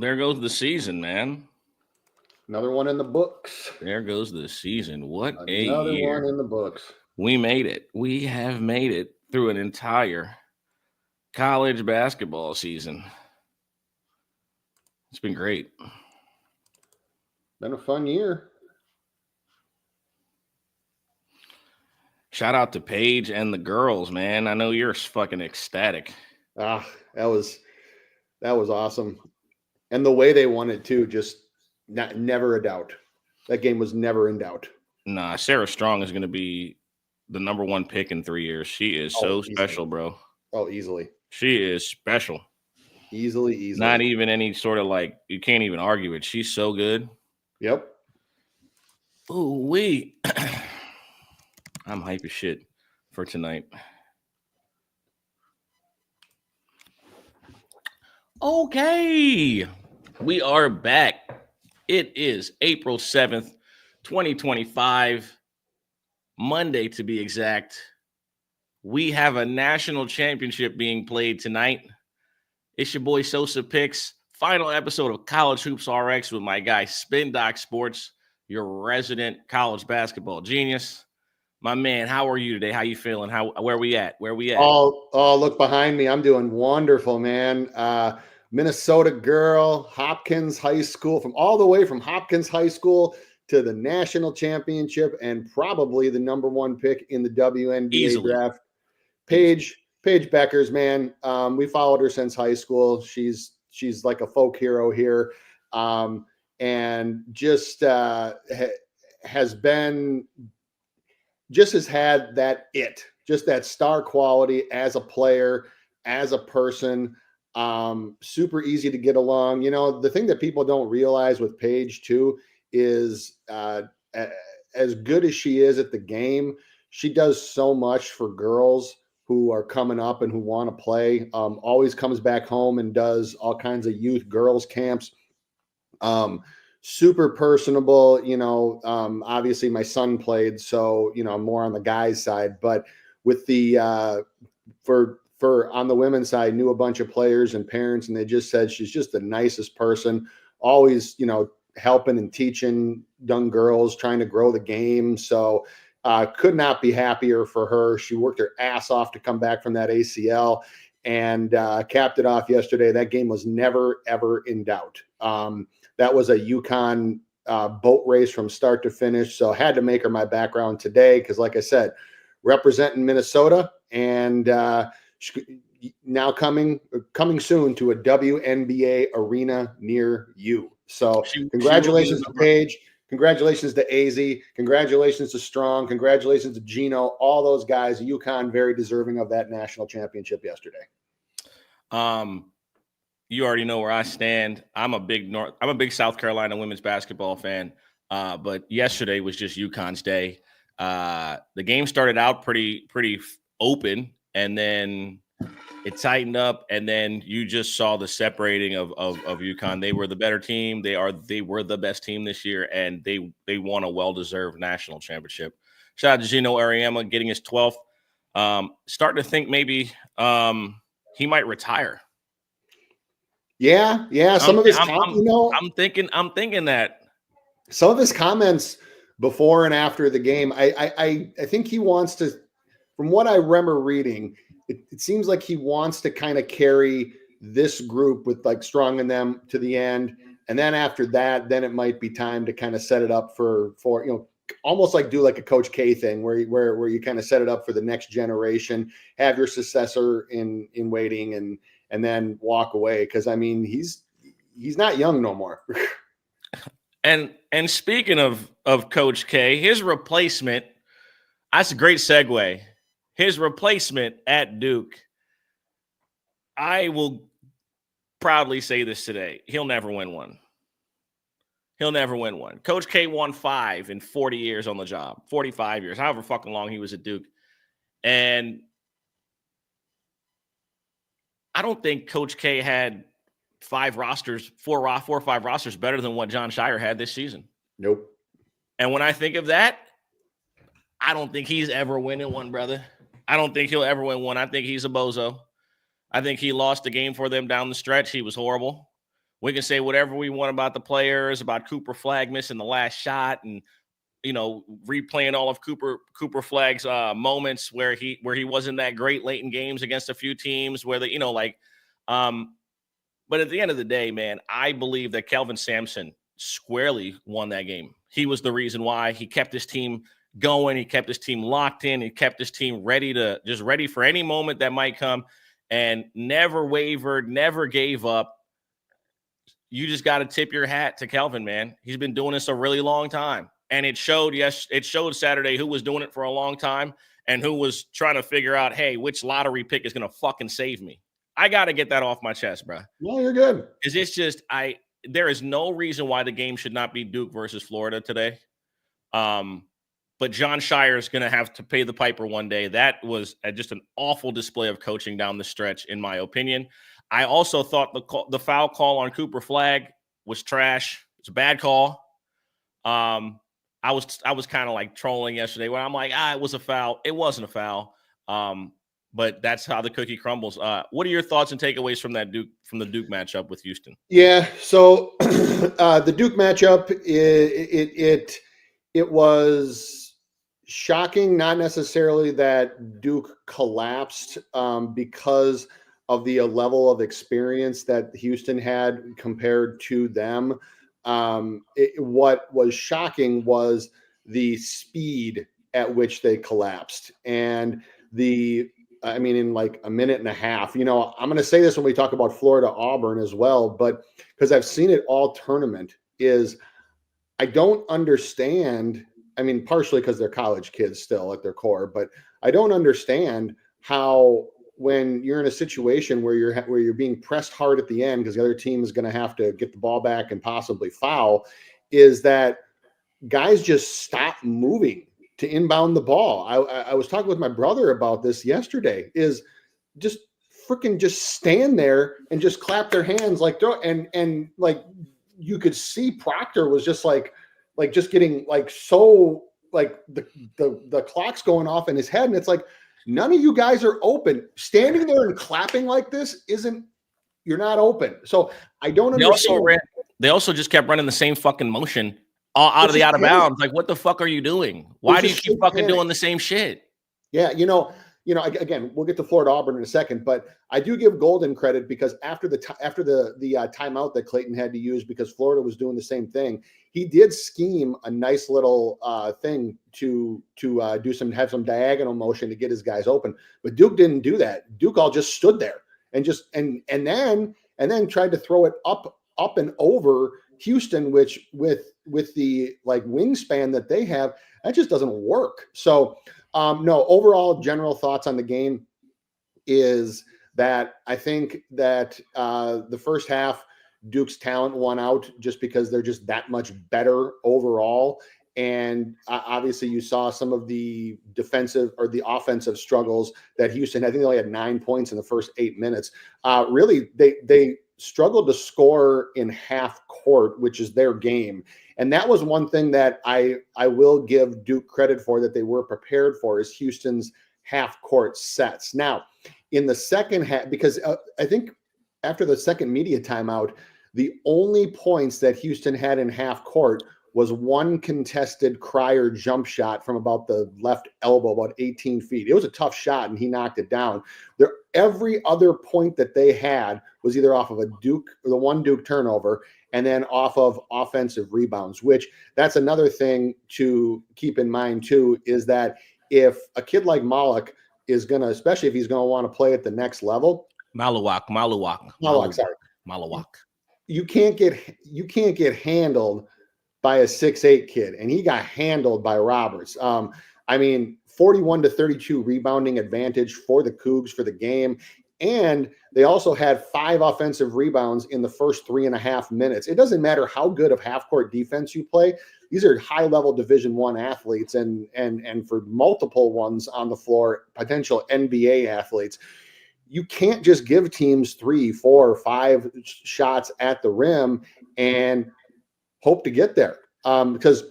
There goes the season, man. Another one in the books. There goes the season. What a Another year. one in the books. We made it. We have made it through an entire college basketball season. It's been great. Been a fun year. Shout out to Paige and the girls, man. I know you're fucking ecstatic. Ah, that was awesome. And the way they won it too, just never a doubt. That game was never in doubt. Nah, Sarah Strong is going to be the number one pick in 3 years. She is so special, bro. Oh, easily. She is special. Easily. Not even any sort of you can't even argue it. She's so good. Yep. Ooh, I'm hype as shit for tonight. Okay. We are back. It is April 7th, 2025. Monday, to be exact. We have a national championship being played tonight. It's your boy Sosa Picks. Final episode of College Hoops RX with my guy Spin Doc Sports, your resident college basketball genius. My man, how are you today? How you feeling? Where we at? Oh, look behind me. I'm doing wonderful, man. Minnesota girl, Hopkins High School, all the way from Hopkins High School to the national championship and probably the number one pick in the WNBA draft. Paige Beckers, man. We followed her since high school. She's like a folk hero here. And just has had that star quality as a player, as a person. Super easy to get along. You know, the thing that people don't realize with Paige too is as good as she is at the game, she does so much for girls who are coming up and who want to play. Always comes back home and does all kinds of youth girls camps. Super personable, you know. Obviously my son played, so you know, I'm more on the guys side, but with the for on the women's side, knew a bunch of players and parents, and they just said she's just the nicest person, always, you know, helping and teaching young girls, trying to grow the game. So could not be happier for her. She worked her ass off to come back from that ACL and capped it off yesterday. That game was never, ever in doubt. That was a UConn boat race from start to finish. So I had to make her my background today because, like I said, representing Minnesota and now coming soon to a WNBA arena near you. So congratulations to Paige. Congratulations to AZ. Congratulations to Strong. Congratulations to Gino. All those guys, UConn, very deserving of that national championship yesterday. You already know where I stand. I'm a big South Carolina women's basketball fan. But yesterday was just UConn's day. The game started out pretty open, and then it tightened up, and then you just saw the separating of UConn. They were the better team. They were the best team this year, and they won a well-deserved national championship. Shout out to Gino Ariema getting his 12th. Starting to think maybe he might retire. Yeah. Some of his I'm thinking that some of his comments before and after the game, I think he wants to, from what I remember reading, it seems like he wants to kind of carry this group with like Strong in them to the end. And then after that, then it might be time to kind of set it up for, you know, almost like do like a Coach K thing where you kind of set it up for the next generation, have your successor in waiting and then walk away. Cause I mean, he's not young no more. And speaking of Coach K, his replacement, that's a great segue. His replacement at Duke, I will proudly say this today, he'll never win one. Coach K won 5 in 40 years on the job, 45 years, however fucking long he was at Duke. And I don't think Coach K had 4 or 5 rosters better than what John Shire had this season. Nope. And when I think of that, I don't think he's ever winning one, brother. I don't think he'll ever win one. I think he's a bozo. I think he lost the game for them down the stretch. He was horrible. We can say whatever we want about the players, about Cooper Flag missing the last shot, and replaying all of Cooper Flag's moments where he wasn't that great late in games against a few teams where but at the end of the day, man, I believe that Kelvin Sampson squarely won that game. He was the reason why. He kept his team going. He kept his team locked in. He kept his team ready for any moment that might come, and never wavered, never gave up. You just got to tip your hat to Kelvin, man. He's been doing this a really long time. And it showed Saturday who was doing it for a long time and who was trying to figure out, hey, which lottery pick is going to fucking save me. I got to get that off my chest, bro. No, you're good. Because it's just, there is no reason why the game should not be Duke versus Florida today. But John Shire is going to have to pay the piper one day. That was just an awful display of coaching down the stretch, in my opinion. I also thought the foul call on Cooper Flag was trash. It's a bad call. I was kind of like trolling yesterday where I'm like, it was a foul. It wasn't a foul. But that's how the cookie crumbles. What are your thoughts and takeaways from the Duke matchup with Houston? Yeah. So the Duke matchup, it was shocking, not necessarily that Duke collapsed because of the level of experience that Houston had compared to them. What was shocking was the speed at which they collapsed, and in like a minute and a half. I'm going to say this when we talk about Florida Auburn as well, but because I've seen it all tournament, is I don't understand. Partially because they're college kids still at their core, but I don't understand how, when you're in a situation where you're being pressed hard at the end because the other team is going to have to get the ball back and possibly foul, is that guys just stop moving to inbound the ball. I was talking with my brother about this yesterday, is just freaking just stand there and just clap their hands and like you could see Proctor was just like just getting so the clock's going off in his head, and it's like, none of you guys are open. Standing there and clapping like this you're not open. So I don't understand. They also just kept running the same fucking motion out of bounds. Like, what the fuck are you doing? Why do you keep fucking doing the same shit? Yeah. Again, we'll get to Florida Auburn in a second, but I do give Golden credit because after the timeout that Clayton had to use because Florida was doing the same thing, he did scheme a nice little thing to have some diagonal motion to get his guys open. But Duke didn't do that. Duke all just stood there and then tried to throw it up and over Houston, which with the wingspan that they have, that just doesn't work. So no, overall general thoughts on the game is that I think that the first half, Duke's talent won out just because they're just that much better overall. And obviously you saw some of the defensive or the offensive struggles that Houston, I think they only had 9 points in the first 8 minutes. Really, they struggled to score in half court, which is their game. And that was one thing that I will give Duke credit for, that they were prepared for, is Houston's half court sets. Now, in the second half, because I think after the second media timeout, the only points that Houston had in half court was one contested Cryer jump shot from about the left elbow, about 18 feet. It was a tough shot, and he knocked it down. Every other point that they had was either off of the one Duke turnover, and then off of offensive rebounds, which that's another thing to keep in mind too, is that if a kid like Malak is going to, especially if he's going to want to play at the next level, Malawak. You can't get handled by a 6'8" kid, and he got handled by Roberts. 41-32 rebounding advantage for the Cougs for the game. And they also had 5 offensive rebounds in the first 3.5 minutes. It doesn't matter how good of half-court defense you play. These are high-level Division I athletes, and for multiple ones on the floor, potential NBA athletes. You can't just give teams 3, 4, 5 shots at the rim and hope to get there. Because,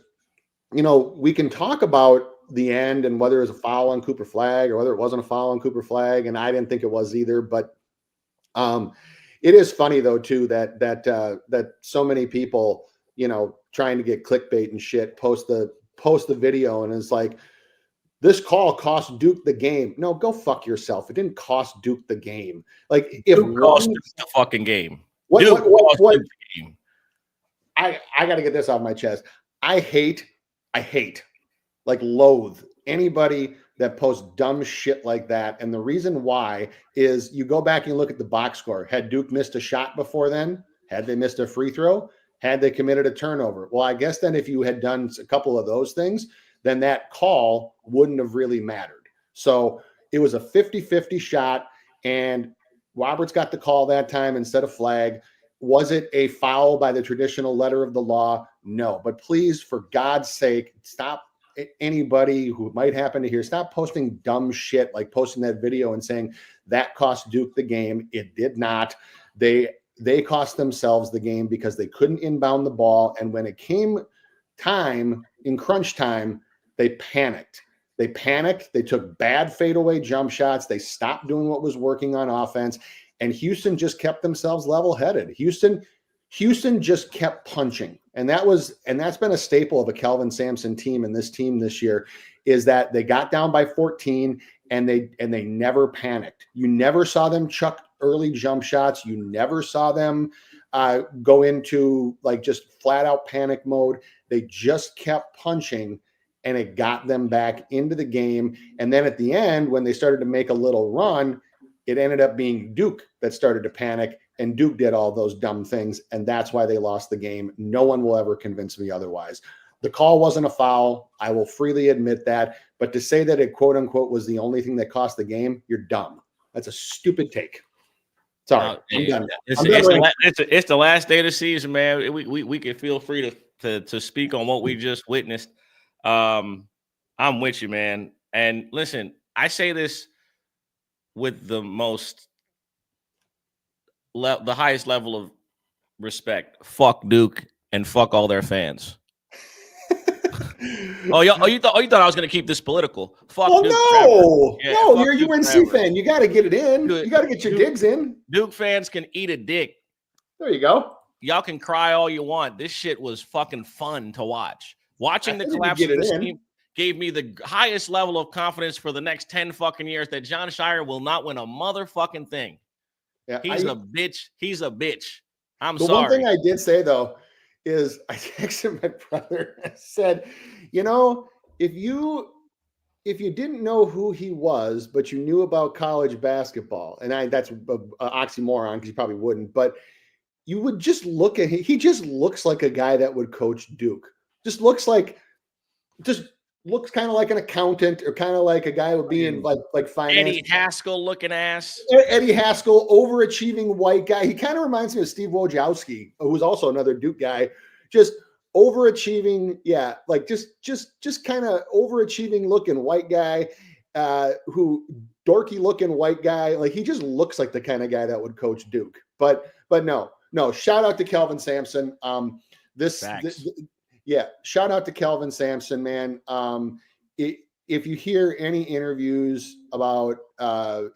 we can talk about the end and whether it was a foul on Cooper Flag or whether it wasn't a foul on Cooper Flag, and I didn't think it was either. But It is funny though too that so many people, you know, trying to get clickbait and shit post the video and it's like, this call cost Duke the game. No, go fuck yourself. It didn't cost Duke the game. Like if Duke cost Duke the fucking game. What Duke cost Duke the game. I got to get this off my chest. I hate, like loathe anybody that posts dumb shit like that. And the reason why is you go back and look at the box score. Had Duke missed a shot before then? Had they missed a free throw? Had they committed a turnover? Well, I guess then if you had done a couple of those things, then that call wouldn't have really mattered. So it was a 50-50 shot, and Roberts got the call that time instead of flag. Was it a foul by the traditional letter of the law? No. But please, for God's sake, stop. Anybody who might happen to hear, stop posting dumb shit like posting that video and saying that cost Duke the game. It did not. They cost themselves the game because they couldn't inbound the ball. And when it came time in crunch time, they panicked. They took bad fadeaway jump shots. They stopped doing what was working on offense. And Houston just kept themselves level-headed. Houston just kept punching. And that's been a staple of a Kelvin Sampson team and this team this year, is that they got down by 14 and they never panicked. You never saw them chuck early jump shots. You never saw them go into like just flat out panic mode. They just kept punching, and it got them back into the game. And then at the end, when they started to make a little run, it ended up being Duke that started to panic, and Duke did all those dumb things, and that's why they lost the game. No one will ever convince me otherwise. The call wasn't a foul. I will freely admit that. But to say that it, quote unquote, was the only thing that cost the game, you're dumb. That's a stupid take. Sorry. I'm done. It's the last day of the season, man. We can feel free to speak on what we just witnessed. I'm with you, man. And listen, I say this with the highest level of respect. Fuck Duke and fuck all their fans. You thought I was going to keep this political? Fuck Duke no, yeah, no, you're a UNC fan. You got to get it in. You got to get your digs in. Duke fans can eat a dick. There you go. Y'all can cry all you want. This shit was fucking fun to watch. Watching the collapse of this team gave me the highest level of confidence for the next 10 fucking years that John Shire will not win a motherfucking thing. Yeah, he's a bitch. He's a bitch. I'm sorry. The one thing I did say, though, is I texted my brother and said, you know, if you didn't know who he was, but you knew about college basketball, and that's an oxymoron because you probably wouldn't, but you would just look at him. He just looks like a guy that would coach Duke. Just looks kind of like an accountant, or kind of like a guy who would be in like finance. Eddie Haskell looking ass. Eddie Haskell, overachieving white guy. He kind of reminds me of Steve Wojciechowski, who's also another Duke guy. Just overachieving, yeah, like just kind of overachieving looking white guy, dorky looking white guy. Like he just looks like the kind of guy that would coach Duke. But no. Shout out to Kelvin Sampson. Yeah, shout out to Kelvin Sampson, man. If you hear any interviews about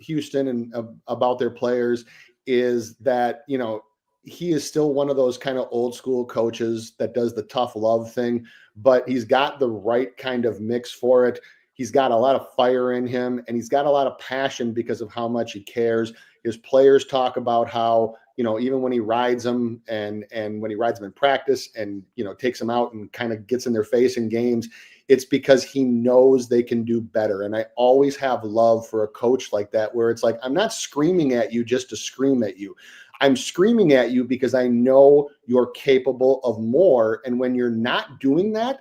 Houston and about their players, is that, you know, he is still one of those kind of old school coaches that does the tough love thing, but he's got the right kind of mix for it. He's got a lot of fire in him, and he's got a lot of passion because of how much he cares. His players talk about how, you know, even when he rides them and when he rides them in practice and, you know, takes them out and kind of gets in their face in games, it's because he knows they can do better. And I always have love for a coach like that, where it's like, I'm not screaming at you just to scream at you. I'm screaming at you because I know you're capable of more. And when you're not doing that,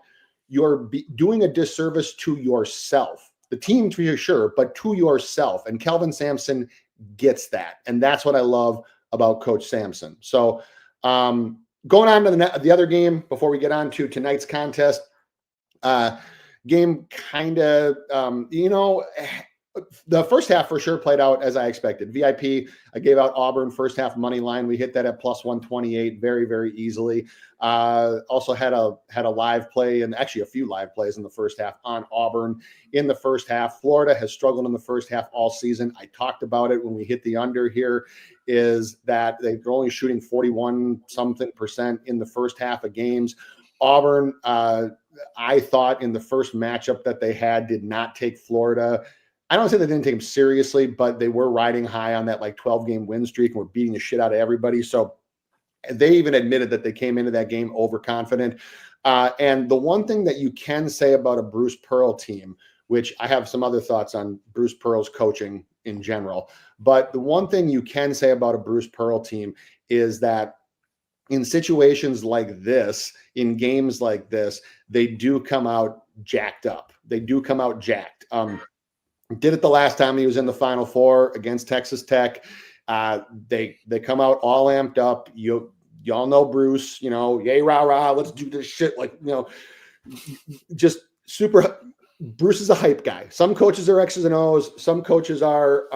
you're doing a disservice to yourself, the team for sure, but to yourself. And Kelvin Sampson gets that. And that's what I love about Coach Sampson. So going on to the other game before we get on to tonight's contest, game kind of, you know, The first half for sure played out as I expected. VIP, I gave out Auburn first half money line. We hit that at plus 128 very, very easily. Also had a live play, and actually a few live plays in the first half on Auburn in the first half. Florida has struggled in the first half all season. I talked about it when we hit the under here, is that they're only shooting 41 something percent in the first half of games. Auburn, I thought in the first matchup that they had, did not take Florida. I don't say they didn't take them seriously, but they were riding high on that like 12-game win streak and were beating the shit out of everybody. So they even admitted that they came into that game overconfident. And the one thing that you can say about a Bruce Pearl team, which I have some other thoughts on Bruce Pearl's coaching in general, but the one thing you can say about a Bruce Pearl team is that in situations like this, in games like this, they do come out jacked up. They do come out jacked. Did it the last time he was in the Final Four against Texas Tech. They come out all amped up. Y'all know Bruce, yay, rah, rah, let's do this shit. Like, just super. Bruce is a hype guy. Some coaches are X's and O's. Some coaches are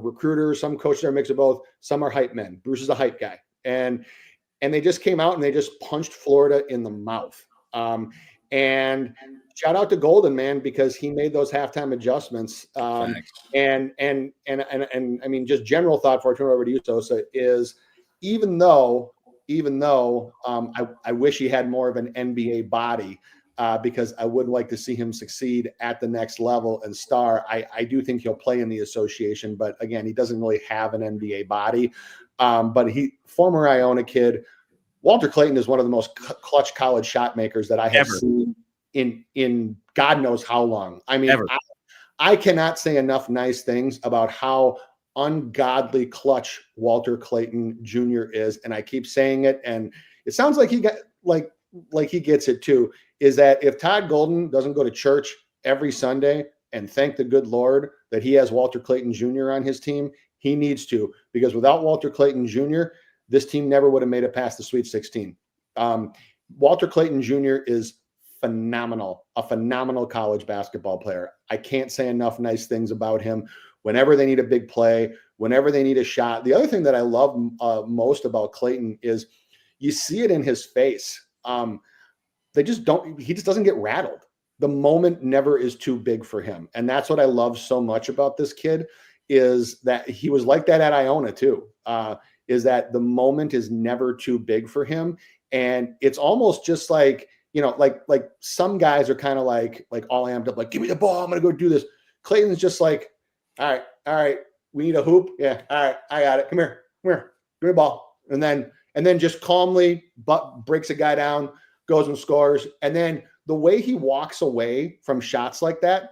recruiters. Some coaches are a mix of both. Some are hype men. Bruce is a hype guy. And they just came out and they just punched Florida in the mouth. And shout out to Golden, man, because he made those halftime adjustments. And I mean, just general thought for turn over to you, Sosa, is even though I wish he had more of an NBA body, because I would like to see him succeed at the next level and star. I do think he'll play in the association, but again, he doesn't really have an NBA body. But former Iona kid, Walter Clayton is one of the most clutch college shot makers that I have seen in God knows how long. I mean, I cannot say enough nice things about how ungodly clutch Walter Clayton Jr. is. And I keep saying it, and it sounds like he got like he gets it too, is that if Todd Golden doesn't go to church every Sunday and thank the good Lord that he has Walter Clayton Jr. on his team, he needs to, because without Walter Clayton Jr., this team never would have made it past the Sweet 16. Walter Clayton Jr. is phenomenal, a phenomenal college basketball player. I can't say enough nice things about him. Whenever they need a big play, whenever they need a shot. The other thing that I love most about Clayton is you see it in his face. He just doesn't get rattled. The moment never is too big for him. And that's what I love so much about this kid, is that he was like that at Iona too, is that the moment is never too big for him. And it's almost just like, like some guys are kind of like all amped up, like, give me the ball, I'm going to go do this. Clayton's just like, all right, we need a hoop. Yeah. All right, I got it. Come here, give me the ball. And then just calmly breaks a guy down, goes and scores. And then the way he walks away from shots like that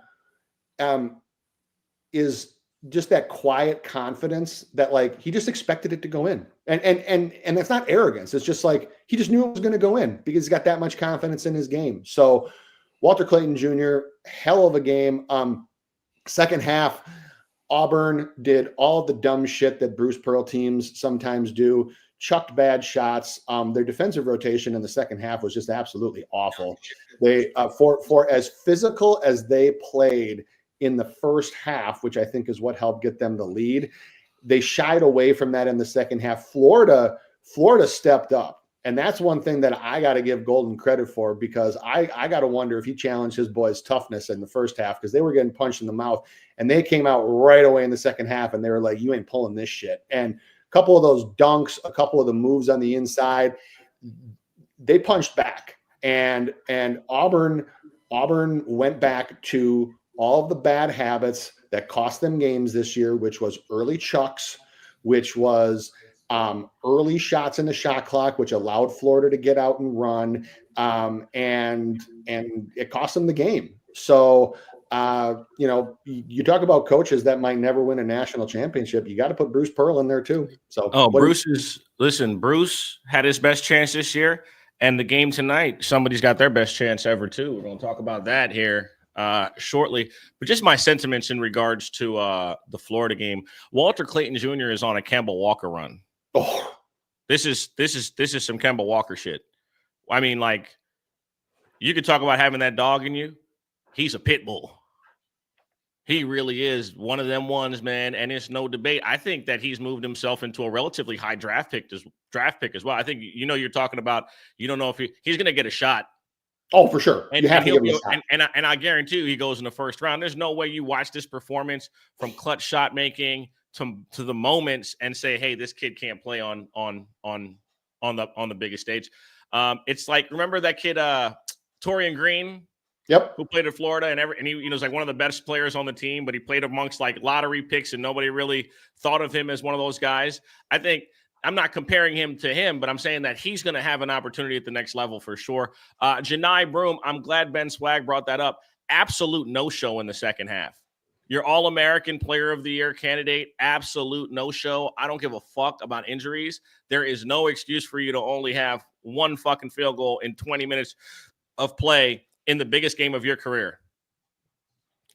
is just that quiet confidence that like he just expected it to go in. And that's not arrogance. It's just like he just knew it was going to go in because he's got that much confidence in his game. So Walter Clayton Jr., hell of a game. Second half, Auburn did all the dumb shit that Bruce Pearl teams sometimes do, chucked bad shots. Their defensive rotation in the second half was just absolutely awful. They for as physical as they played in the first half, which I think is what helped get them the lead, they shied away from that in the second half. Florida stepped up. And that's one thing that I got to give Golden credit for, because I got to wonder if he challenged his boys' toughness in the first half, because they were getting punched in the mouth and they came out right away in the second half and they were like, you ain't pulling this shit. And a couple of those dunks, a couple of the moves on the inside, they punched back. And Auburn went back to all of the bad habits that cost them games this year, which was early chucks, which was early shots in the shot clock, which allowed Florida to get out and run, and it cost them the game. So, you talk about coaches that might never win a national championship. You got to put Bruce Pearl in there too. So, Bruce had his best chance this year, and the game tonight, somebody's got their best chance ever too. We're going to talk about that here shortly, but just my sentiments in regards to the Florida game. Walter Clayton Jr. is on a Kemba Walker run. Oh, this is some Kemba Walker shit. I mean, like, you could talk about having that dog in you. He's a pit bull. He really is one of them ones, man, and it's no debate. I think that he's moved himself into a relatively high draft pick as well. I think you're talking about you don't know if he's going to get a shot. Oh, for sure. And, you have and to give him a shot. And I guarantee you he goes in the first round. There's no way you watch this performance from clutch shot making to the moments and say, hey, this kid can't play on the biggest stage. It's like, remember that kid Torian Green? Yep. Who played at Florida and he was like one of the best players on the team, but he played amongst like lottery picks and nobody really thought of him as one of those guys. I think I'm not comparing him to him, but I'm saying that he's going to have an opportunity at the next level for sure. Janai Broom, I'm glad Ben Swag brought that up. Absolute no-show in the second half. Your All-American Player of the Year candidate, absolute no-show. I don't give a fuck about injuries. There is no excuse for you to only have one fucking field goal in 20 minutes of play in the biggest game of your career.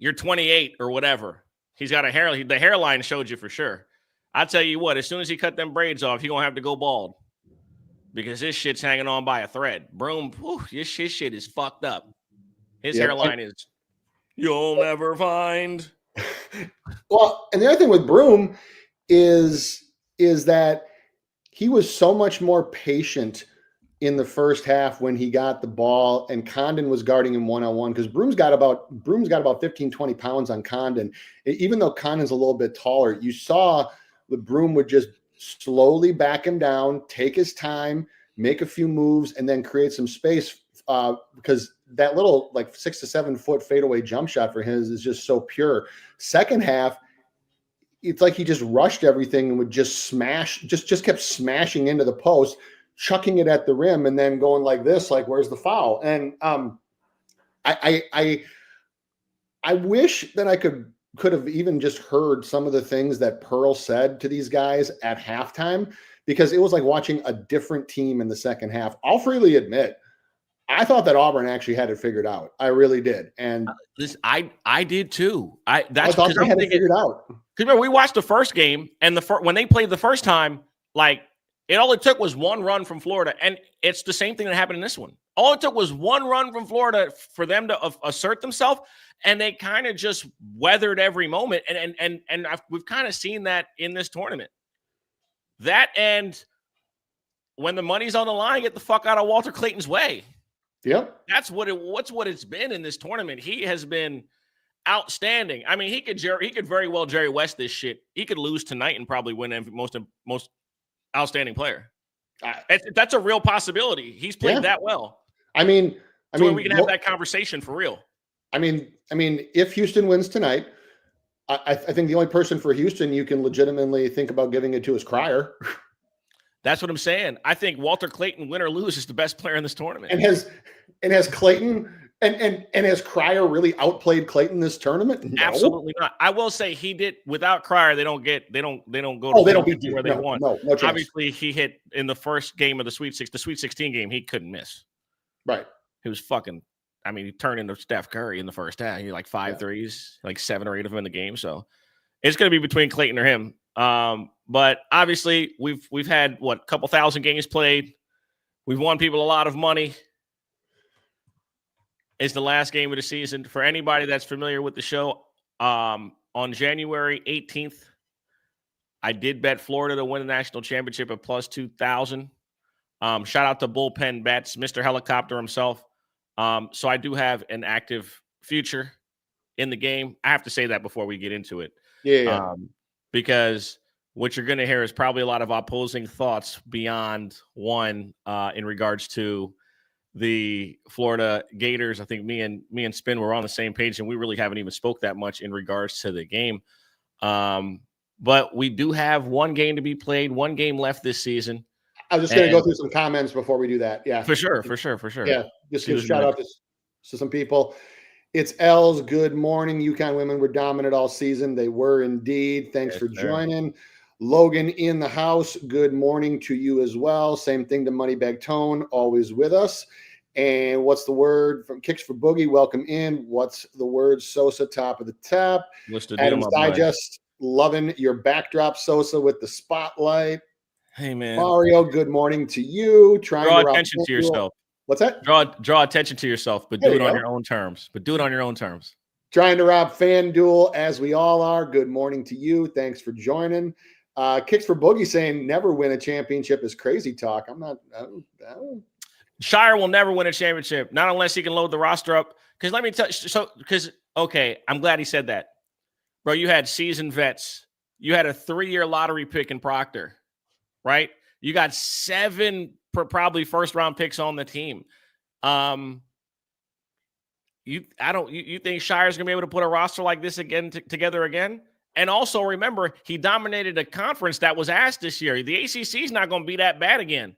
You're 28 or whatever. He's got a hair. The hairline showed you for sure. I'll tell you what, as soon as he cut them braids off, he's going to have to go bald because his shit's hanging on by a thread. Broom, his shit is fucked up. His hairline is, you'll never find. Well, and the other thing with Broom is that he was so much more patient in the first half when he got the ball and Condon was guarding him one-on-one, because Broom's got about 15, 20 pounds on Condon. Even though Condon's a little bit taller, you saw the Broom would just slowly back him down, take his time, make a few moves, and then create some space because that little like 6 to 7 foot fadeaway jump shot for him is just so pure. Second half, it's like he just rushed everything and would just smash, just kept smashing into the post, chucking it at the rim, and then going like this, like, where's the foul? And I wish that I could have even just heard some of the things that Pearl said to these guys at halftime, because it was like watching a different team in the second half. I'll freely admit, I thought that Auburn actually had it figured out. I really did. And I did too. I thought they had it figured out. Because remember, we watched the first game, and when they played the first time, like, all it took was one run from Florida, and it's the same thing that happened in this one. All it took was one run from Florida for them to assert themselves, and they kind of just weathered every moment. And we've kind of seen that in this tournament. That, and when the money's on the line, get the fuck out of Walter Clayton's way. Yep, that's what it's been in this tournament. He has been outstanding. I mean, he could very well Jerry West this shit. He could lose tonight and probably win most outstanding player. That's a real possibility. He's played that well. I mean, we can have that conversation for real. I mean, if Houston wins tonight, I think the only person for Houston you can legitimately think about giving it to is Cryer. That's what I'm saying. I think Walter Clayton, win or lose, is the best player in this tournament. And has Clayton and has Cryer really outplayed Clayton this tournament? No. Absolutely not. I will say he did. Without Cryer, they don't go to they don't beat where they want. No chance. Obviously, he hit in the first game of the Sweet 16 game. He couldn't miss. Right. He was fucking. I mean, he turned into Steph Curry in the first half. He had like 5 threes, like 7 or 8 of them in the game. So it's going to be between Clayton or him. But obviously, we've had a couple thousand games played. We've won people a lot of money. It's the last game of the season. For anybody that's familiar with the show, on January 18th, I did bet Florida to win the national championship at plus 2,000. Shout out to Bullpen Bets, Mr. Helicopter himself. So I do have an active future in the game. I have to say that before we get into it. Yeah. Because what you're going to hear is probably a lot of opposing thoughts beyond one in regards to the Florida Gators. I think me and Spin were on the same page, and we really haven't even spoke that much in regards to the game. But we do have one game to be played, one game left this season. I was just going to go through some comments before we do that. Yeah, for sure. Yeah, just give a shout out to some people. It's L's. Good morning. UConn women were dominant all season. They were indeed. Thanks for joining. Logan in the house. Good morning to you as well. Same thing to Moneybag Tone, always with us. And what's the word from Kicks for Boogie? Welcome in. What's the word? Sosa, top of the tap. Adams Digest. Loving your backdrop, Sosa, with the spotlight. Hey, man. Mario, good morning to you. Draw attention to yourself. What's that? Draw attention to yourself, but do it on your own terms. trying to rob FanDuel as we all are. Good morning to you. Thanks for joining. Kicks for Boogie saying never win a championship is crazy talk. I'm not. I don't. Shire will never win a championship, not unless he can load the roster up. Because let me tell you, okay, I'm glad he said that. Bro, you had seasoned vets. You had a 3-year lottery pick in Proctor, right? You got 7 probably first-round picks on the team. You think Shire's going to be able to put a roster like this together again? And also remember, he dominated a conference that was ass this year. The ACC is not going to be that bad again.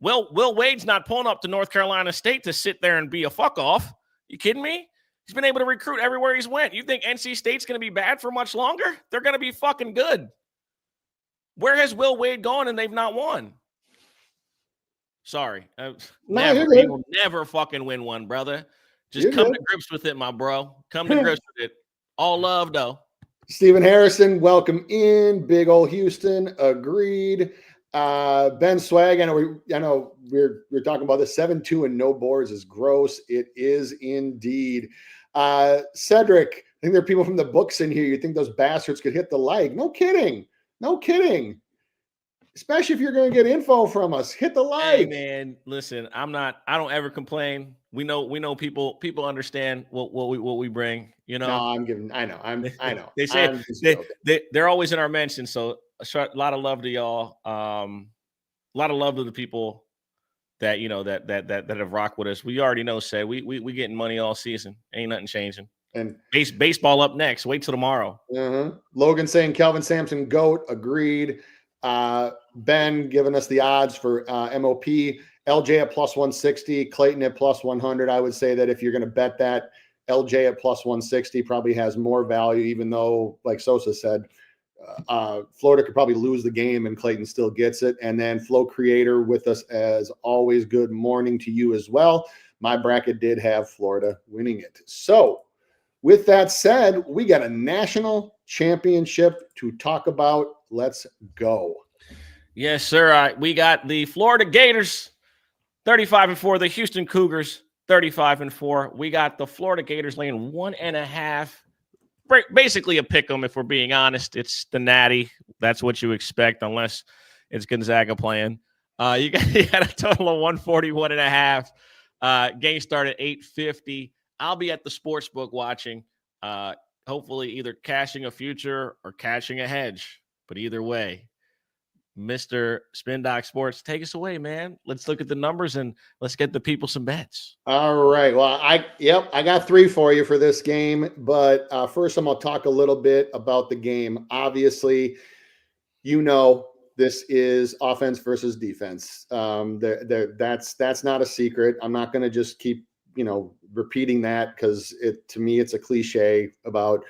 Will Wade's not pulling up to North Carolina State to sit there and be a fuck off. You kidding me? He's been able to recruit everywhere he's went. You think NC State's going to be bad for much longer? They're going to be fucking good. Where has Will Wade gone and they've not won? Sorry. Never. He will never fucking win one, brother. Just come to grips with it, my bro. Come to grips with it. All love, though. Stephen Harrison, welcome in. Big old Houston, agreed. Ben Swag, I know we're talking about the 7-2 and no boards is gross. It is indeed. Cedric, I think there are people from the books in here. You think those bastards could hit the like? No kidding. No kidding. Especially if you're going to get info from us. Hit the like. Hey man, listen, I don't ever complain. We know people understand what we bring, you know. No, I know. They say they're always in our mention, so a lot of love to y'all. A lot of love to the people that that have rocked with us. We already know, we getting money all season. Ain't nothing changing. And baseball up next. Wait till tomorrow. Logan saying Kelvin Sampson GOAT, agreed. Ben giving us the odds for MOP. LJ at plus 160, Clayton at plus 100. I would say that if you're going to bet that, LJ at plus 160 probably has more value, even though, like Sosa said, Florida could probably lose the game and Clayton still gets it. And then Flow Creator with us as always. Good morning to you as well. My bracket did have Florida winning it. So with that said, we got a national championship to talk about. Let's go. Yes, sir. We got the Florida Gators 35-4, the Houston Cougars 35-4. We got the Florida Gators laying 1.5. Basically a pick 'em, if we're being honest. It's the Natty. That's what you expect, unless it's Gonzaga playing. You got a total of 141.5. Game start at 8:50. I'll be at the sports book watching. Hopefully either cashing a future or catching a hedge. But either way, Mr. Spin Doc Sports, take us away, man. Let's look at the numbers and let's get the people some bets. All right. Well, I got 3 for you for this game. But first, I'm going to talk a little bit about the game. Obviously, this is offense versus defense. That's not a secret. I'm not going to just keep repeating that because to me it's a cliche about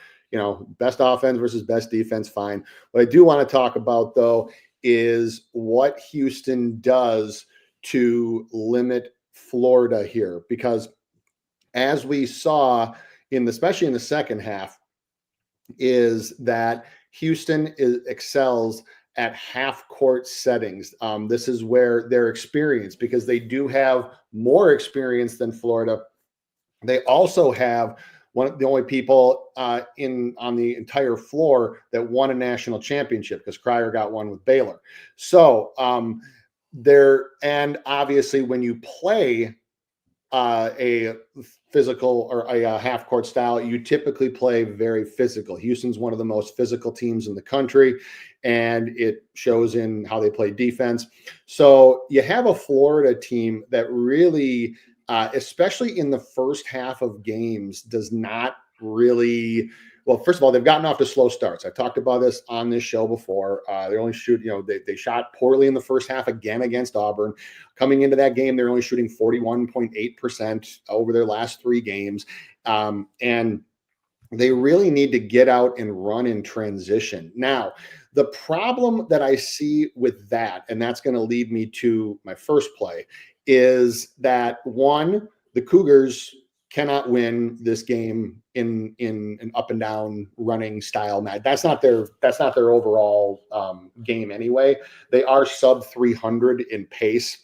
best offense versus best defense. Fine. What I do want to talk about though is what Houston does to limit Florida here, because as we saw especially in the second half, is that Houston excels at half court settings. This is where their experience, because they do have more experience than Florida. They also have one of the only people on the entire floor that won a national championship, because Cryer got one with Baylor. So and obviously when you play a physical or a half court style, you typically play very physical. Houston's one of the most physical teams in the country, and it shows in how they play defense. So you have a Florida team that really, especially in the first half of games, does not really. Well, first of all, they've gotten off to slow starts. I've talked about this on this show before. They only shoot, they shot poorly in the first half again against Auburn. Coming into that game, they're only shooting 41.8% over their last 3 games. And they really need to get out and run in transition. Now, the problem that I see with that, and that's going to lead me to my first play, is that one, the Cougars cannot win this game in an up and down running style match. That's not their overall game anyway. They are sub 300 in pace.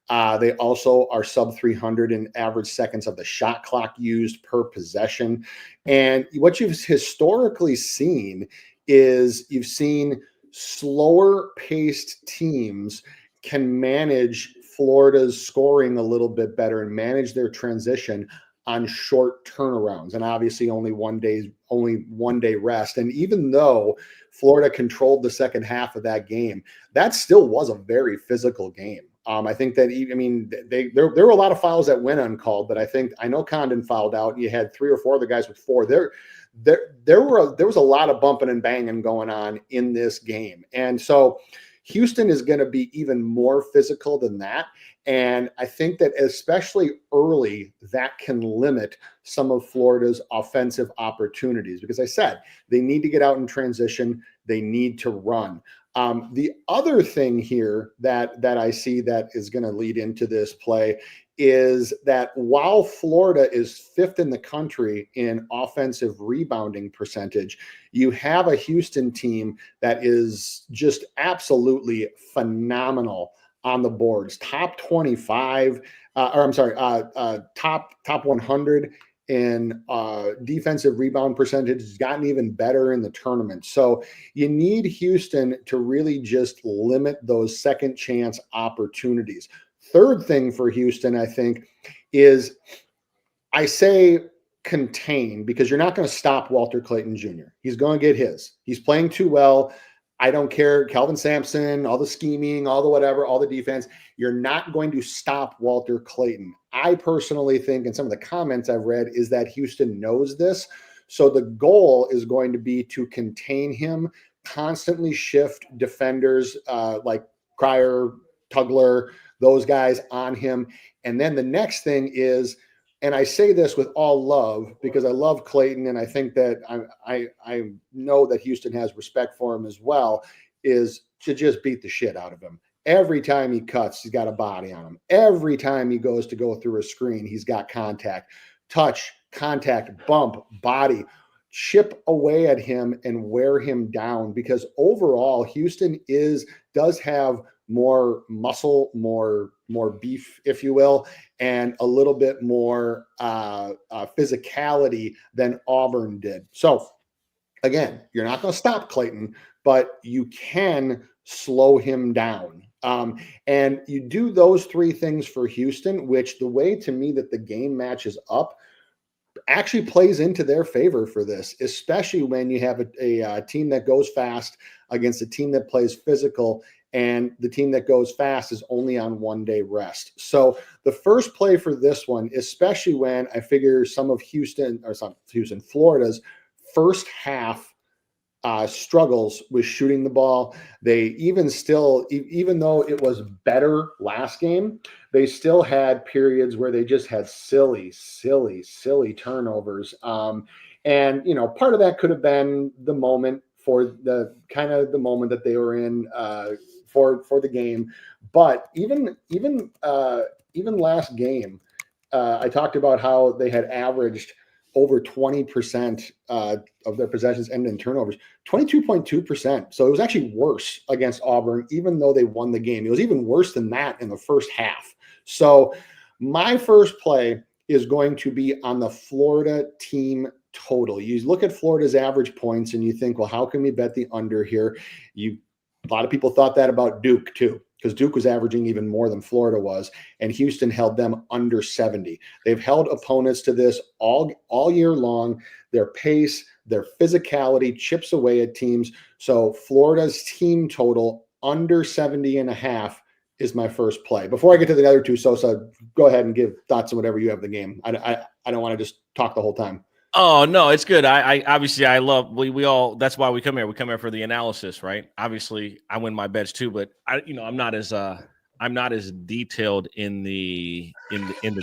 They also are sub 300 in average seconds of the shot clock used per possession. And what you've historically seen is you've seen slower paced teams can manage Florida's scoring a little bit better and manage their transition on short turnarounds, and obviously only one day rest. And even though Florida controlled the second half of that game, that still was a very physical game. I think that, I mean, there were a lot of fouls that went uncalled, but I know Condon fouled out. You had 3 or 4 other guys with 4. There was a lot of bumping and banging going on in this game, and so Houston is going to be even more physical than that. And I think that especially early, that can limit some of Florida's offensive opportunities, because I said they need to get out in transition. They need to run. The other thing here that I see that is going to lead into this play is that while Florida is 5th in the country in offensive rebounding percentage, you have a Houston team that is just absolutely phenomenal on the boards. Top 25, top 100 in defensive rebound percentage. Has gotten even better in the tournament. So you need Houston to really just limit those second chance opportunities. Third thing for Houston, I think, is I say contain, because you're not going to stop Walter Clayton Jr. He's going to get his. He's playing too well. I don't care. Kelvin Sampson, all the scheming, all the whatever, all the defense. You're not going to stop Walter Clayton. I personally think, and some of the comments I've read, is that Houston knows this. So the goal is going to be to contain him, constantly shift defenders like Cryer, Tugler, those guys on him. And then the next thing is, and I say this with all love because I love Clayton, and I think that I know that Houston has respect for him as well, is to just beat the shit out of him. Every time he cuts, he's got a body on him. Every time he goes to go through a screen, he's got contact, touch, contact, bump, body. Chip away at him and wear him down, because overall Houston does have more muscle, more beef, if you will, and a little bit more physicality than Auburn did. So again, you're not going to stop Clayton, but you can slow him down. And you do those 3 things for Houston, which the way to me that the game matches up actually plays into their favor for this, especially when you have a team that goes fast against a team that plays physical, and the team that goes fast is only on 1 day rest. So the first play for this one, especially when I figure some of Florida's first half struggles with shooting the ball. They even though it was better last game, they still had periods where they just had silly turnovers. And part of that could have been the moment for the moment that they were in for the game. But even last game, I talked about how they had averaged over 20% of their possessions ended in turnovers, 22.2%. So it was actually worse against Auburn, even though they won the game. It was even worse than that in the first half. So my first play is going to be on the Florida team total. You look at Florida's average points and you think, well, how can we bet the under here? A lot of people thought that about Duke too, because Duke was averaging even more than Florida was, and Houston held them under 70. They've held opponents to this all year long. Their pace, their physicality chips away at teams. So Florida's team total under 70.5 is my first play. Before I get to the other 2, Sosa, go ahead and give thoughts on whatever you have the game. I don't want to just talk the whole time. Oh no, it's good. I obviously I love we all, that's why we come here. We come here for the analysis, right? Obviously, I win my bets too, but I'm not as detailed in the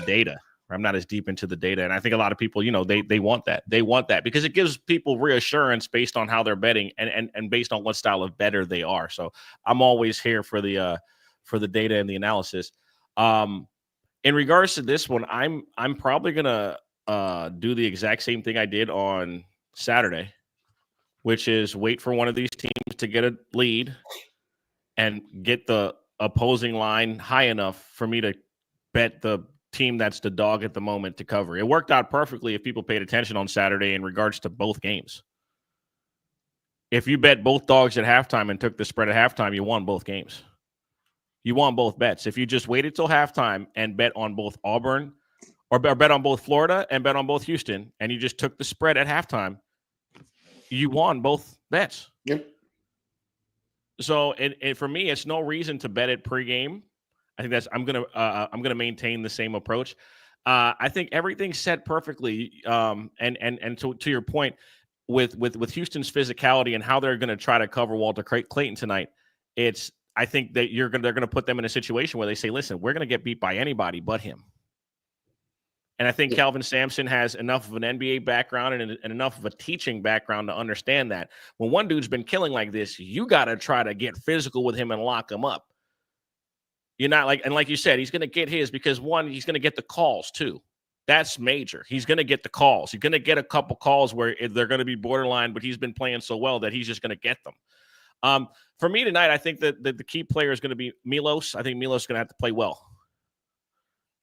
data. I'm not as deep into the data, and I think a lot of people, they want that. They want that because it gives people reassurance based on how they're betting and based on what style of bettor they are. So I'm always here for the data and the analysis. In regards to this one, I'm probably gonna do the exact same thing I did on Saturday, which is wait for one of these teams to get a lead and get the opposing line high enough for me to bet the team that's the dog at the moment to cover. It worked out perfectly if people paid attention on Saturday in regards to both games. If you bet both dogs at halftime and took the spread at halftime, you won both games. You won both bets. If you just waited till halftime and bet on both Auburn or bet on both Florida and bet on both Houston, and you just took the spread at halftime, you won both bets. Yep. So for me, it's no reason to bet it pregame. I think I'm gonna maintain the same approach. I think everything's set perfectly. And to your point, with Houston's physicality and how they're going to try to cover Walter Clayton tonight, I think that they're going to put them in a situation where they say, listen, we're going to get beat by anybody but him. And I think Kelvin Sampson has enough of an NBA background and enough of a teaching background to understand that when one dude's been killing like this, you got to try to get physical with him and lock him up. You're not like you said, he's going to get his because one, he's going to get the calls too. That's major. He's going to get the calls. He's going to get a couple calls where they're going to be borderline, but he's been playing so well that he's just going to get them. For me tonight, I think that the key player is going to be Milos. I think Milos is going to have to play well.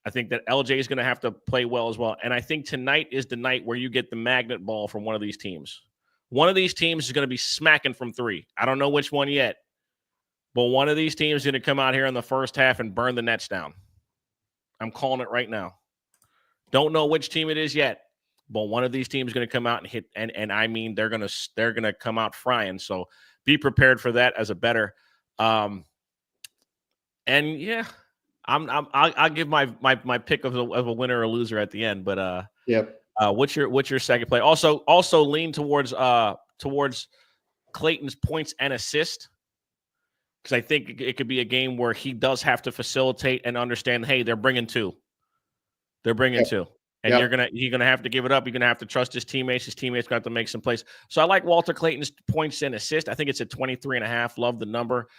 I think that LJ is going to have to play well as well. And I think tonight is the night where you get the magnet ball from one of these teams. One of these teams is going to be smacking from three. I don't know which one yet, but one of these teams is going to come out here in the first half and burn the nets down. I'm calling it right now. Don't know which team it is yet, but one of these teams is going to come out and hit. And I mean, they're going to come out frying. So be prepared for that as a bettor. And yeah. I'll give my pick of a winner or a loser at the end, but what's your second play? Also lean towards Clayton's points and assist, because I think it could be a game where he does have to facilitate and understand. Hey, they're bringing two, and you're gonna have to give it up. You're gonna have to trust his teammates. His teammates got to make some plays. So I like Walter Clayton's points and assist. I think it's at 23.5. Love the number.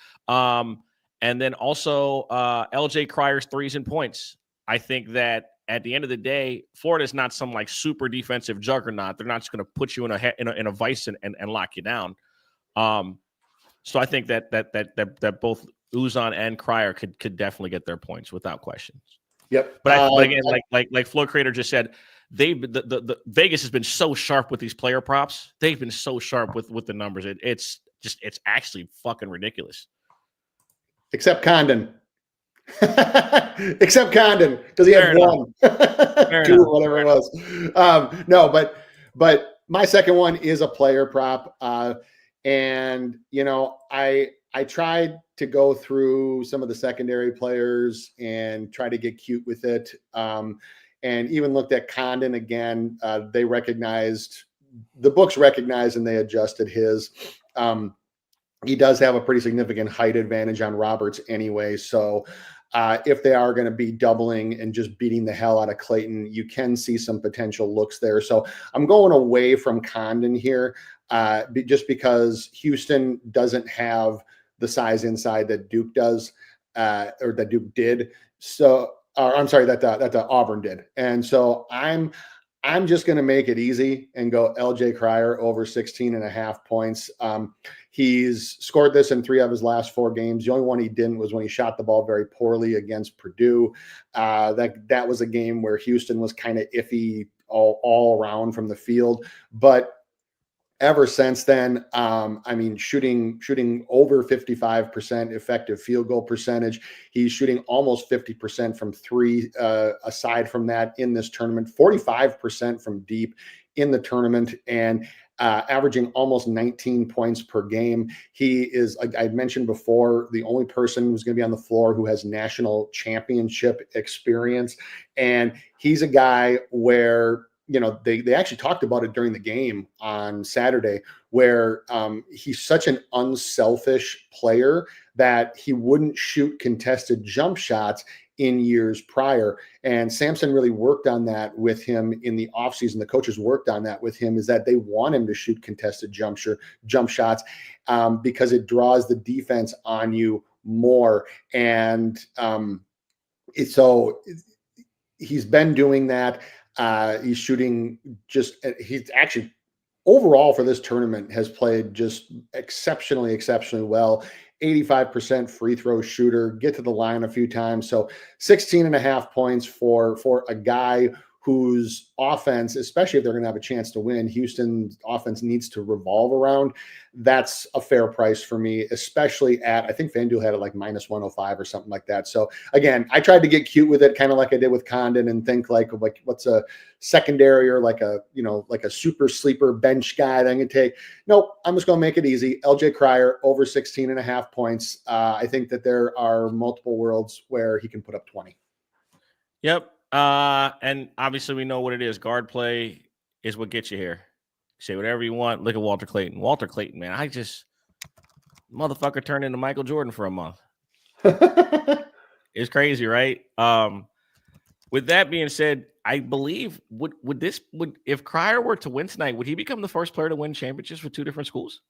And then also LJ Cryer's threes and points. I think that at the end of the day, Florida is not some like super defensive juggernaut. They're not just going to put you in a vice and lock you down. So I think that both Uzan and Cryer could definitely get their points without questions. Yep. But again, like Flow Creator just said, the Vegas has been so sharp with these player props. They've been so sharp with the numbers. It's actually fucking ridiculous. Except Condon. Except Condon, because he had one. Two, whatever it was. No, but my second one is a player prop. And I tried to go through some of the secondary players and try to get cute with it. And even looked at Condon again. The books recognized and they adjusted his. He does have a pretty significant height advantage on Roberts anyway. So if they are going to be doubling and just beating the hell out of Clayton, you can see some potential looks there. So I'm going away from Condon here just because Houston doesn't have the size inside that Duke does or that Duke did. So I'm sorry, that Auburn did. And so I'm just going to make it easy and go LJ Cryer over 16.5 points. He's scored this in 3 of his last 4 games. The only one he didn't was when he shot the ball very poorly against Purdue. That was a game where Houston was kind of iffy all around from the field. But ever since then, shooting over 55% effective field goal percentage. He's shooting almost 50% from 3 aside from that in this tournament, 45% from deep in the tournament, and averaging almost 19 points per game. He is, like I mentioned before, the only person who's going to be on the floor who has national championship experience. And he's a guy where they actually talked about it during the game on Saturday, where he's such an unselfish player that he wouldn't shoot contested jump shots in years prior. And Sampson really worked on that with him in the offseason. The coaches worked on that with him, is that they want him to shoot contested jump shots because it draws the defense on you more. And so he's been doing that. He's shooting he's actually overall for this tournament has played just exceptionally well. 85% free throw shooter, get to the line a few times. So 16.5 points for a guy whose offense, especially if they're going to have a chance to win, Houston's offense needs to revolve around. That's a fair price for me, especially at, I think FanDuel had it like minus 105 or something like that. So again, I tried to get cute with it, kind of like I did with Condon, and think like what's a secondary or like a super sleeper bench guy that I can take. Nope, I'm just going to make it easy. LJ Cryer over 16.5 points. I think that there are multiple worlds where he can put up 20. Yep. And obviously we know what it is. Guard play is what gets you here. Say whatever you want. Look at Walter Clayton. Walter Clayton, man, motherfucker turned into Michael Jordan for a month. It's crazy, right? With that being said, I believe would if Cryer were to win tonight, would he become the first player to win championships with two different schools?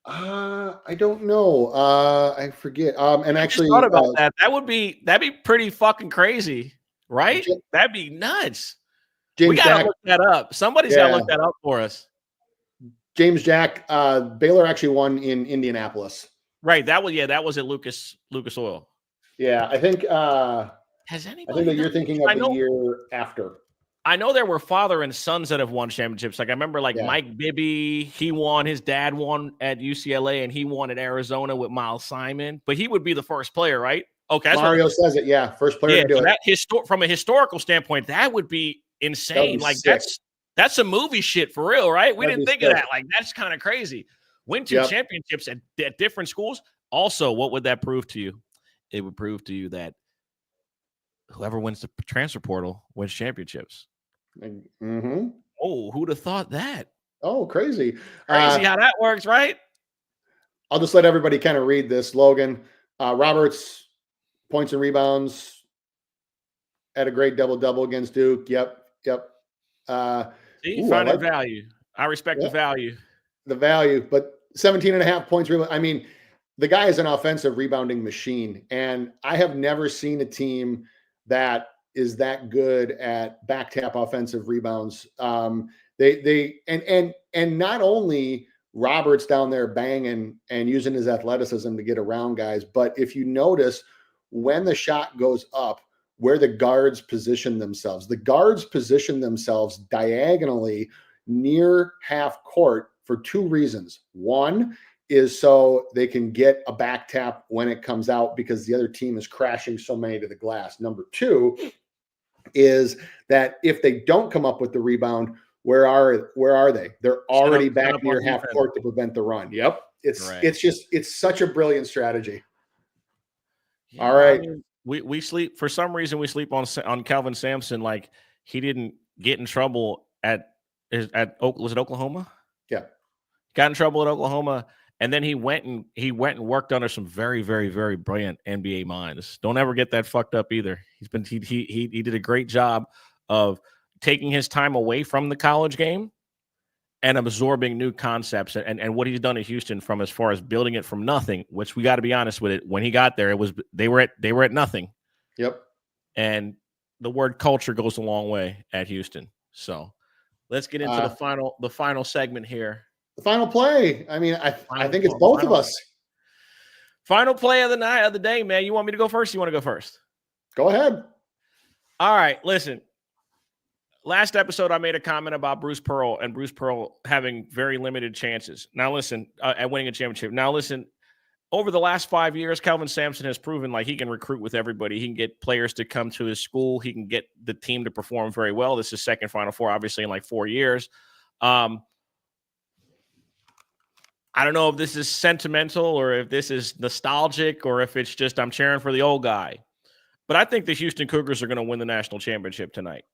I don't know. I forget. And actually, thought about that. That'd be pretty fucking crazy, right? That'd be nuts. We gotta look that up. Somebody's gotta look that up for us. James Jack, Baylor actually won in Indianapolis. Right. That was at Lucas Oil. Yeah, I think. Has anybody? I think that you're thinking of the year after. I know there were father and sons that have won championships. Like I remember, Mike Bibby, he won. His dad won at UCLA, and he won at Arizona with Miles Simon. But he would be the first player, right? Okay, Mario says it. Yeah, first player to do it. From a historical standpoint, that would be insane. Like sick. That's some movie shit for real, right? We didn't think of that. Like that's kind of crazy. Win two championships at different schools. Also, what would that prove to you? It would prove to you that whoever wins the transfer portal wins championships. Mm-hmm. Oh, who'd have thought that? Oh, crazy. Crazy how that works, right? I'll just let everybody kind of read this. Logan, Roberts, points and rebounds, had a great double-double against Duke. Yep. Finding value. I respect the value. The value, but 17.5 points. I mean, the guy is an offensive rebounding machine, and I have never seen a team that is that good at back tap offensive rebounds. They not only Roberts down there banging and using his athleticism to get around guys, but if you notice when the shot goes up, where the guards position themselves diagonally near half court for two reasons. One is so they can get a back tap when it comes out because the other team is crashing so many to the glass. Number two is that if they don't come up with the rebound, where are they? They're already back near half court to prevent the run. Yep. It's such a brilliant strategy. Yeah, all right. I mean, we sleep for some reason. We sleep on Calvin Sampson. Like he didn't get in trouble was it Oklahoma? Yeah. Got in trouble at Oklahoma. And then he went and worked under some very, very, very brilliant NBA minds. Don't ever get that fucked up either. He did a great job of taking his time away from the college game and absorbing new concepts. And what he's done at Houston from as far as building it from nothing, which we got to be honest with it. When he got there, they were at nothing. Yep. And the word culture goes a long way at Houston. So let's get into the final segment here. The final play. I mean, I think it's both of us. Final play of the day, man. You want me to go first? You want to go first? Go ahead. All right. Listen, last episode, I made a comment about Bruce Pearl and Bruce Pearl having very limited chances. Now, listen, at winning a championship. Now, listen, over the last 5 years, Calvin Sampson has proven like he can recruit with everybody. He can get players to come to his school. He can get the team to perform very well. This is second Final Four, obviously, in like 4 years. I don't know if this is sentimental or if this is nostalgic or if it's just I'm cheering for the old guy. But I think the Houston Cougars are going to win the national championship tonight.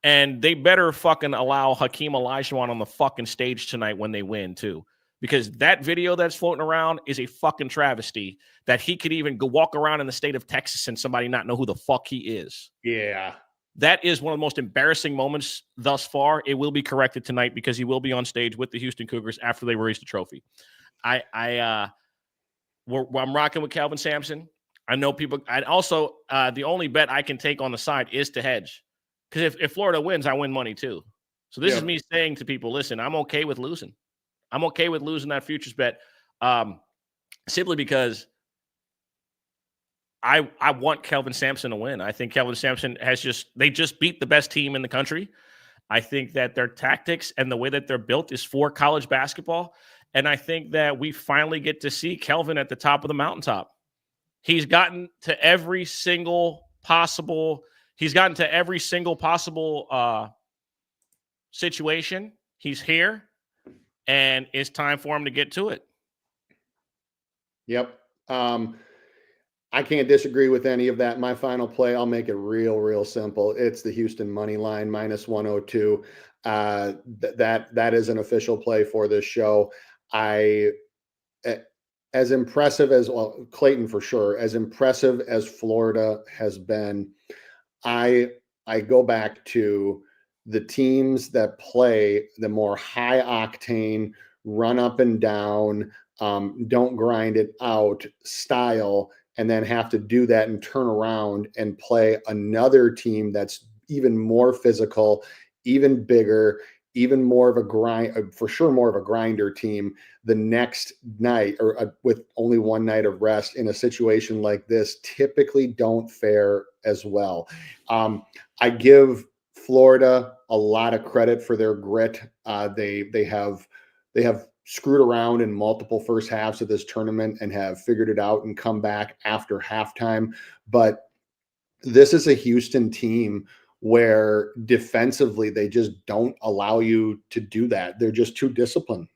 And they better fucking allow Hakeem Olajuwon on the fucking stage tonight when they win, too. Because that video that's floating around is a fucking travesty that he could even go walk around in the state of Texas and somebody not know who the fuck he is. Yeah. That is one of the most embarrassing moments thus far. It will be corrected tonight because he will be on stage with the Houston Cougars after they release the trophy. I'm rocking with Calvin Sampson. I know people. I also the only bet I can take on the side is to hedge because if Florida wins, I win money too. So this is me saying to people, listen, I'm okay with losing. I'm okay with losing that futures bet. simply because I want Kelvin Sampson to win. I think Kelvin Sampson they just beat the best team in the country. I think that their tactics and the way that they're built is for college basketball. And I think that we finally get to see Kelvin at the top of the mountaintop. He's gotten to every single possible situation. He's here, and it's time for him to get to it. Yep. I can't disagree with any of that. My final play, I'll make it real simple. It's the Houston money line -102. That is an official play for this show. As impressive as, well, Clayton for sure, as impressive as Florida has been, I go back to the teams that play the more high octane, run up and down, don't grind it out style, and then have to do that and turn around and play another team that's even more physical, even bigger, even more of a grind, for sure more of a grinder team the next night, or with only one night of rest in a situation like this, typically don't fare as well. I give Florida a lot of credit for their grit. They have screwed around in multiple first halves of this tournament and have figured it out and come back after halftime. But this is a Houston team where defensively they just don't allow you to do that. They're just too disciplined.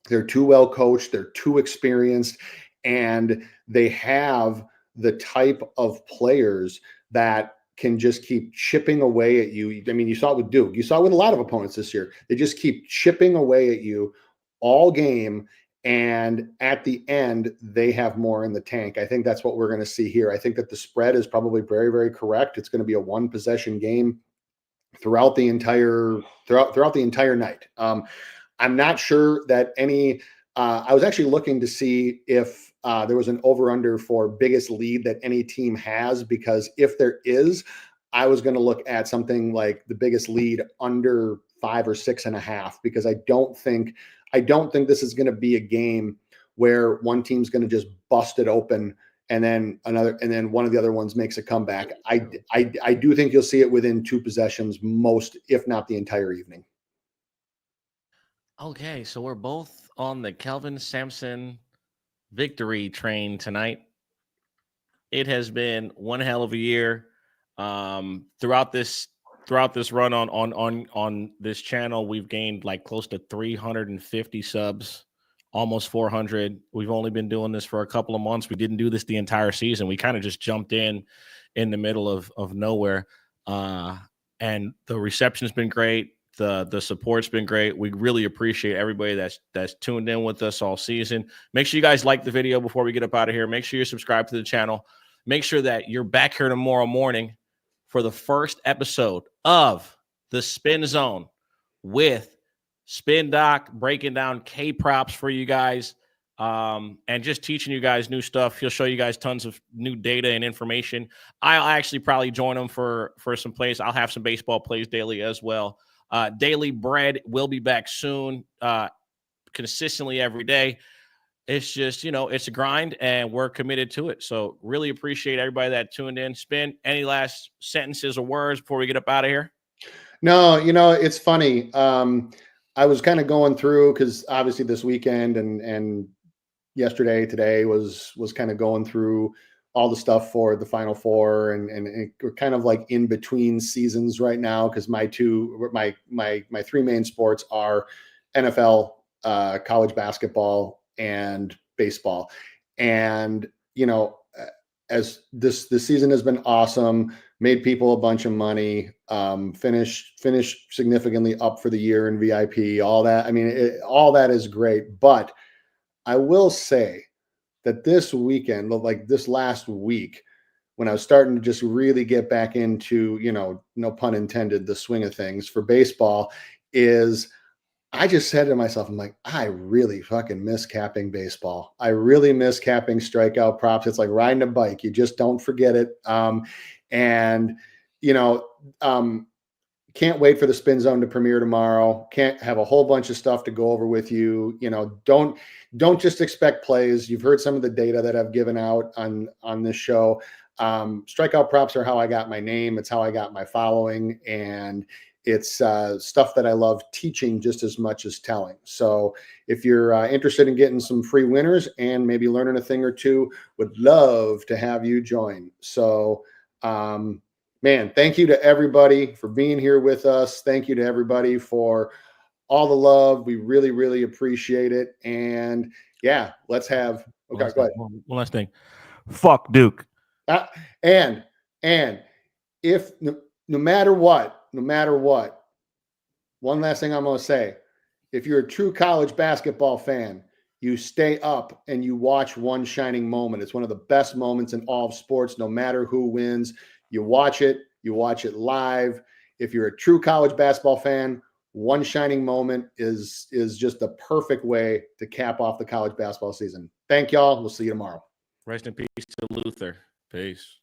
They're too well coached. They're too experienced. And they have the type of players that can just keep chipping away at you. I mean, you saw it with Duke. You saw it with a lot of opponents this year. They just keep chipping away at you all game. And at the end, they have more in the tank. I think that's what we're going to see here. I think that the spread is probably very correct. It's going to be a one possession game throughout the entire night. I'm not sure that any. I was actually looking to see if there was an over under for biggest lead that any team has, because if there is, I was going to look at something like the biggest lead under 5 or 6.5, because I don't think this is going to be a game where one team's going to just bust it open and then one of the other ones makes a comeback. I do think you'll see it within 2 possessions, most, if not the entire evening. Okay, so we're both on the Kelvin Sampson victory train tonight. It has been one hell of a year. Throughout this run on this channel, we've gained like close to 350 subs, almost 400. We've only been doing this for a couple of months. We didn't do this the entire season. We kind of just jumped in the middle of nowhere. And the reception's been great. The support's been great. We really appreciate everybody that's tuned in with us all season. Make sure you guys like the video before we get up out of here. Make sure you're subscribed to the channel. Make sure that you're back here tomorrow morning for the first episode of the Spin Zone with Spin Doc, breaking down K props for you guys, and just teaching you guys new stuff. He'll show you guys tons of new data and information. I'll actually probably join him for some plays. I'll have some baseball plays daily as well. Daily Bread will be back soon, consistently every day. It's just, it's a grind, and we're committed to it. So really appreciate everybody that tuned in. Spin, any last sentences or words before we get up out of here? No, it's funny. I was kind of going through, because obviously this weekend and yesterday, today was kind of going through all the stuff for the Final Four, and we're kind of like in between seasons right now, because my 3 main sports are NFL, college basketball, and baseball. And as this season has been awesome, made people a bunch of money, finished significantly up for the year in VIP, all that. I mean, all that is great, but I will say that this weekend, like this last week, when I was starting to just really get back into, no pun intended, the swing of things for baseball, is I just said to myself, I'm like, I really fucking miss capping baseball. I really miss capping strikeout props. It's like riding a bike. You just don't forget it. And, can't wait for the Spin Zone to premiere tomorrow. Can't have a whole bunch of stuff to go over with you. Don't don't just expect plays. You've heard some of the data that I've given out on this show. Strikeout props are how I got my name. It's how I got my following, and it's stuff that I love teaching just as much as telling. So if you're interested in getting some free winners and maybe learning a thing or two, would love to have you join. So, man, thank you to everybody for being here with us. Thank you to everybody for all the love. We really, really appreciate it. And yeah, let's have, okay, go ahead. One last thing. Fuck Duke. And if no matter what, one last thing I'm going to say, if you're a true college basketball fan, you stay up and you watch One Shining Moment. It's one of the best moments in all of sports, no matter who wins. You watch it live. If you're a true college basketball fan, One Shining Moment is just the perfect way to cap off the college basketball season. Thank y'all. We'll see you tomorrow. Rest in peace to Luther. Peace.